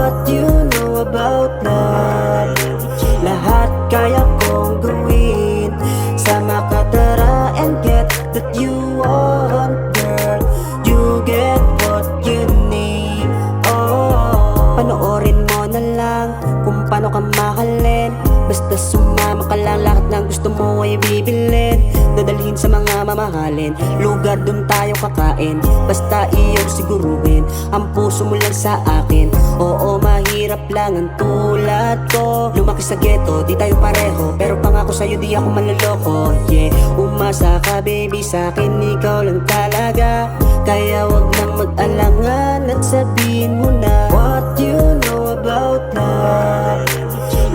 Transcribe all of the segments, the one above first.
What you know about love? Lahat kaya kong gawin. Sama ka tara and get that you want, girl. You get what you need. Oh, panoorin mo na lang kung paano ka mahalin. Basta sumama ka lang, lahat ng gusto mo ay bibilin. Dadalhin sa mga mamahalin, lugar dun tayo kakain. Basta iyong siguruhin, ang puso mo lang sa akin. Oo, mahirap lang ang tulad ko. Lumaki sa ghetto, di tayo pareho, pero pangako sa'yo di ako manloloko. Yeah, umasa ka baby, sa'kin ikaw lang talaga. Kaya wag nang mag-alangan at sabihin mo na what you know about love.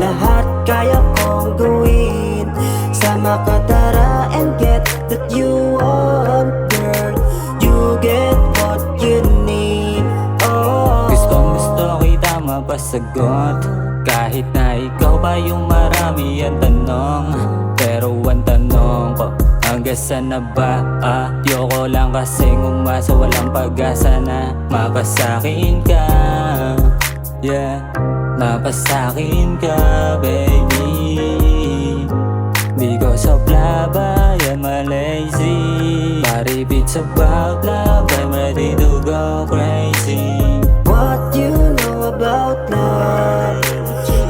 Lahat kaya kong gawin. Sama ka tara and get that you want, girl. You get what you need. Oh, Gusto kita mapasagot, kahit na ikaw pa yung marami ang tanong. Pero ang tanong ko, hanggang saan na ba? Yoko lang kasing umasa, walang pag-asa na mapasakin ka. Yeah, napasakin ka, baby. Because of love, I am a lazy. But if it's about love, I'm ready to go crazy. what you know about love?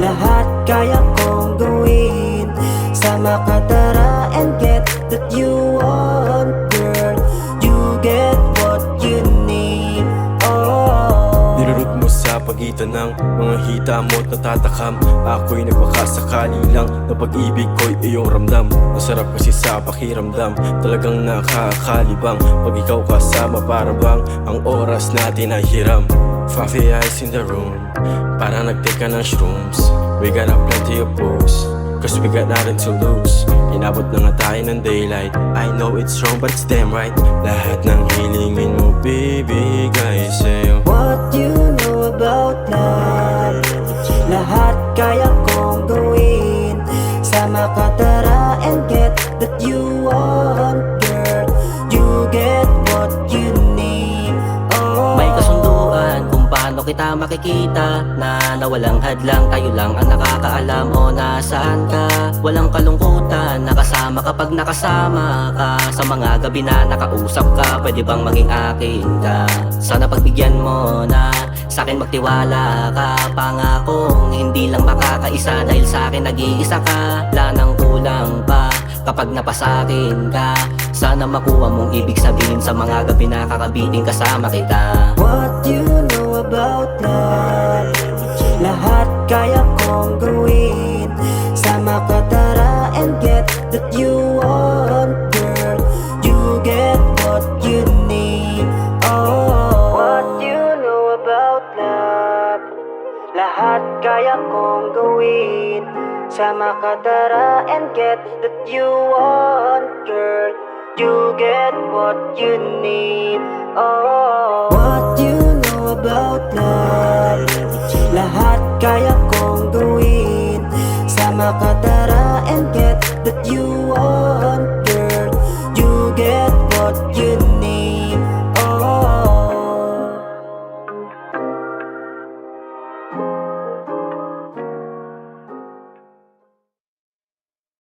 Lahat kaya kong gawin. Sama ka tara and get that you want, girl. You get what you need. Oh, Nirurot mo sa pagitan ng mga hita mo't natatakam. Ako'y nagpakasakali lang na pag-ibig ko'y iyong ramdam. Masarap kasi sa pakiramdam, talagang nakakalibang. Pag ikaw kasama para bang ang oras natin ay hiram. Fluffy eyes in the room, parang nagtake ka ng shrooms. We got a plenty of booze, cause we got nothing to lose. Inabot na nga tayo ng daylight, I know it's wrong but it's damn right. Lahat ng hilingin mo bibigay sa'yo. what you know about love? Lahat kaya kong gawin. Sama ka tara and get that you want, girl. You get what you need. Oh, May kasunduan kung paano kita makikita, na walang hadlang, tayo lang ang nakakaalam o nasaan ka. Walang kalungkutan, nakasama kapag nakasama ka. Sa mga gabi na nakausap ka, pwede bang maging akin ka? Sana pagbigyan mo na sa'kin magtiwala ka. Pangakong hindi lang makakaisa, dahil sa'kin nag-iisa ka. Wala nang kulang pa kapag napasakin ka. Sana makuha mong ibig sabihin sa mga gabi na kakabiting kasama kita. what you know about love? Lahat kaya kong gawin. Sama ka tara and get that you want, girl. You get what you need. Oh, what you know about love? Lahat kaya kong gawin. Sama ka tara and get that you want, girl. You get what you need. Oh, what you know about love? Lahat kaya kong gawin. Sama ka tara and get that you want,